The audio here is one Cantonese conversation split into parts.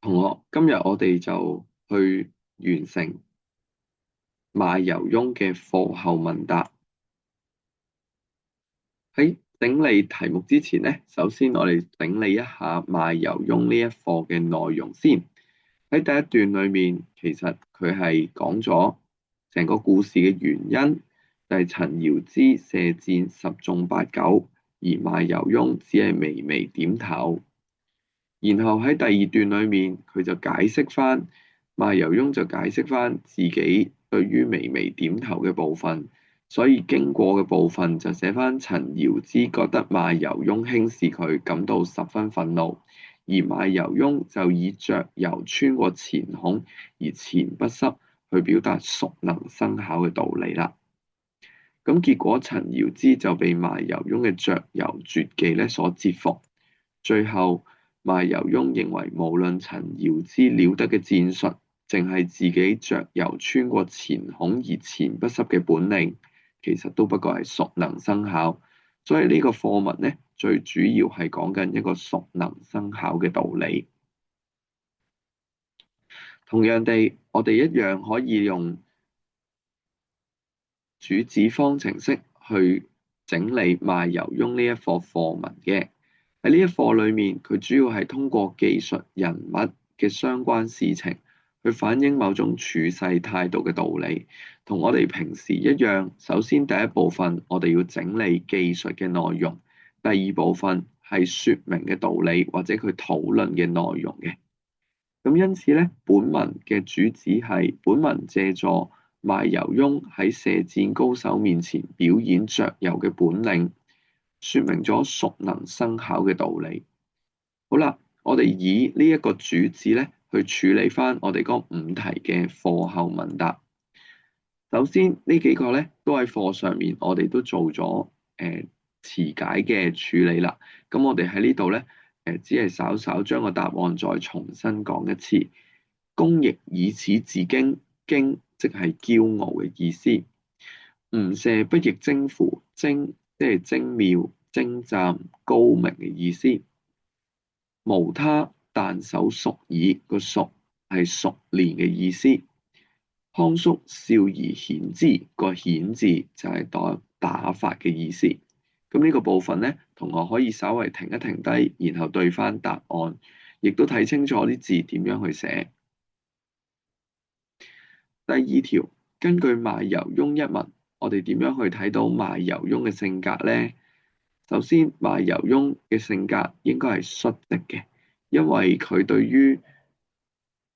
同學，今日我哋就去完成賣油翁嘅課後問答。喺整理題目之前呢，首先我哋整理一下賣油翁呢一課嘅內容先。喺第一段裏面，其實佢係講咗成個故事嘅原因，就係陳堯之射箭十中八九，而賣油翁只係微微點頭。然後喺第二段裏面，佢就解釋翻，賣油翁就解釋翻自己對於微微點頭嘅部分，所以經過嘅部分就寫翻陳堯之覺得賣油翁輕視佢，感到十分憤怒，而賣油翁就以著油穿過錢孔而錢不濕去表達熟能生巧嘅道理啦。咁結果陳堯之就被賣油翁嘅著油絕技咧所折服，最後賣油翁認為無論陳堯之了得嘅戰術，淨係自己著油穿過錢孔而錢不濕嘅本領，其實都不過係熟能生巧。所以呢個課文呢，最主要係講緊一個熟能生巧嘅道理。同樣地，我哋一樣可以用主旨方程式去整理賣油翁呢一課課文嘅。喺呢一課裏面，佢主要係通過技術人物嘅相關事情去反映某種處世態度嘅道理，同我哋平時一樣。首先第一部分我哋要整理技術嘅內容，第二部分係說明嘅道理或者佢討論嘅內容嘅。咁因此咧，本文嘅主旨係本文借助賣油翁喺射箭高手面前表演著油嘅本領，說明咗熟能生巧嘅道理。好啦，我哋以呢一個主旨咧去處理翻我哋嗰5題嘅課後問答。首先呢幾個咧都喺課上面我哋都做咗詞解嘅處理啦。咁我哋喺呢度咧只係稍稍將個答案再重新講一次。公亦以此自矜，矜即係驕傲嘅意思。吾射不亦精乎，精即係精妙、精湛、高明嘅意思。無他，但手熟矣，個熟係熟練嘅意思。康叔笑而顯之，個顯字就係打發嘅意思。咁呢個部分呢，同學可以稍微停一停低，然後對翻答案，亦都睇清楚啲字點樣去寫。第二條，根據賣油翁一文，我哋點樣去睇到賣油翁嘅性格呢？首先，賣油翁嘅性格應該係率直嘅，因為佢對於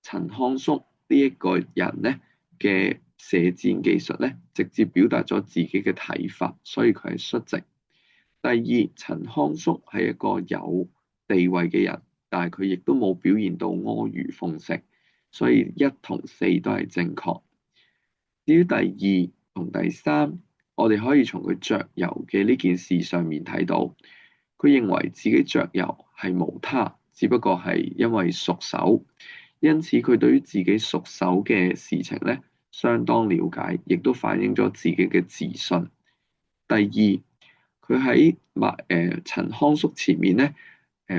陳康叔呢一個人呢嘅射箭技術呢，直接表達咗自己嘅睇法，所以佢係率直。第二，陳康叔係一個有地位嘅人，但係佢亦都冇表現到阿諛奉承，所以1同4都係正確。至於第2同第3，我哋可以從佢著油嘅呢件事上面睇到，佢認為自己著油係無他，只不過係因為熟手，因此佢對於自己熟手嘅事情呢，相當了解，亦都反映咗自己嘅自信。第二，佢喺陳康叔前面呢，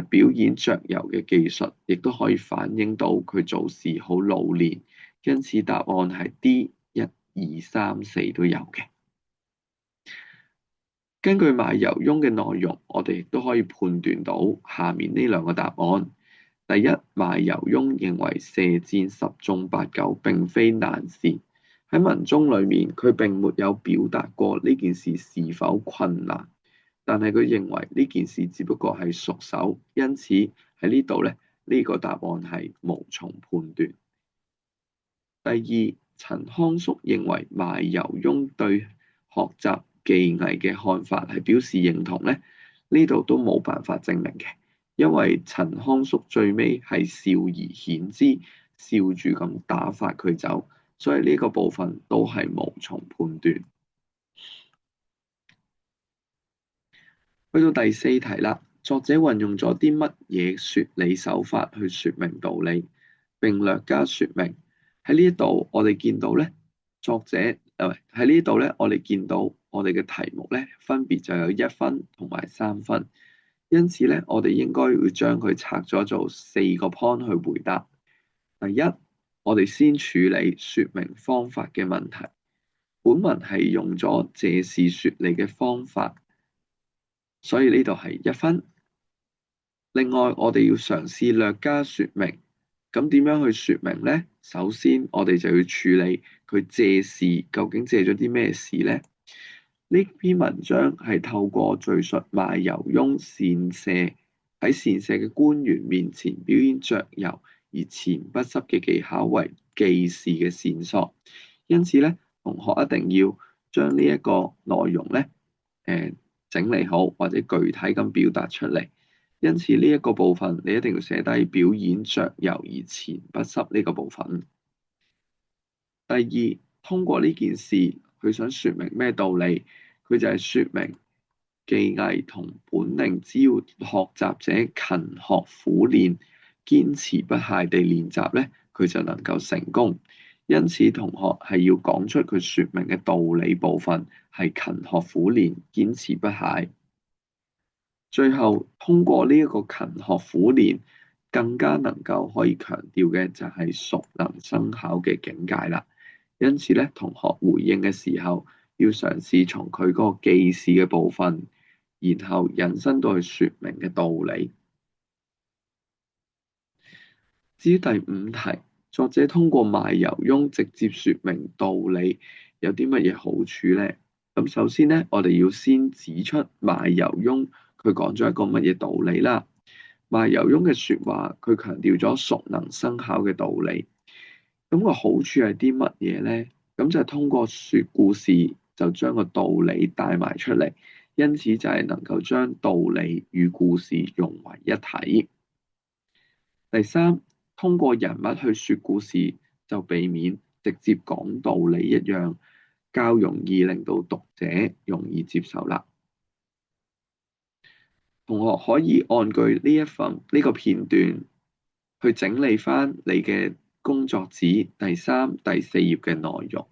表演著油嘅技術，亦都可以反映到佢做事好老練，因此答案係 D。1、2、3、4都有嘅。根據賣油翁嘅內容，我哋亦都可以判斷到下面呢2個答案。第一，賣油翁認為射箭10中8九並非難事。喺文中裡面，佢並沒有表達過呢件事是否困難，但係佢認為呢件事只不過係熟手，因此喺呢度咧，呢個答案係無從判斷。第二，陳康叔認為賣油翁對學習技藝嘅看法係表示認同咧，呢度都冇辦法證明嘅，因為陳康叔最尾係笑而顯之，笑住咁打發佢走，所以呢個部分都係無從判斷。去到第4題啦，作者運用咗啲乜嘢説理手法去説明道理，並略加説明。喺呢一度，我哋見到咧，作者喺呢度咧，我哋見到我哋嘅題目咧，分別就有1分同埋3分，因此咧，我哋應該會將佢拆咗做4個 point 去回答。第一，我哋先處理說明方法嘅問題。本文係用咗借事說理嘅方法，所以呢度係1分。另外，我哋要嘗試略加說明。咁點樣去說明呢？首先，我哋就要處理佢借事究竟借咗啲咩事呢？呢篇文章係透過敘述賣油翁擅射喺擅射嘅官員面前表演雀遊而錢不濕嘅技巧為記事嘅線索。因此咧，同學一定要將呢一個內容咧，整理好或者具體咁表達出嚟。因此呢一個部分你一定要寫低表演雀遊而錢不濕呢個部分。第二，通過呢件事，佢想說明咩道理？佢就係說明技藝同本領，只要學習者勤學苦練、堅持不懈地練習咧，佢就能夠成功。因此，同學係要講出佢說明嘅道理部分係勤學苦練、堅持不懈。最後，通過呢一個勤學苦練，更加能夠可以強調嘅就係熟能生巧嘅境界啦。因此咧，同學回應嘅時候，要嘗試從佢嗰個記事嘅部分，然後引申到去說明嘅道理。至於第5題，作者通過賣油翁直接說明道理，有啲乜嘢好處呢？咁首先咧，我哋要先指出賣油翁佢講咗一個乜嘢道理啦。賣油翁嘅説話，佢強調咗熟能生巧嘅道理。咁個好處係啲乜嘢呢？咁就係通過説故事，就將個道理帶埋出嚟，因此就係能夠將道理與故事融為一體。第三，通過人物去説故事，就避免直接講道理一樣，較容易令到讀者容易接受啦。同學可以按據呢個片段去整理返你嘅工作紙第3、第4頁嘅內容。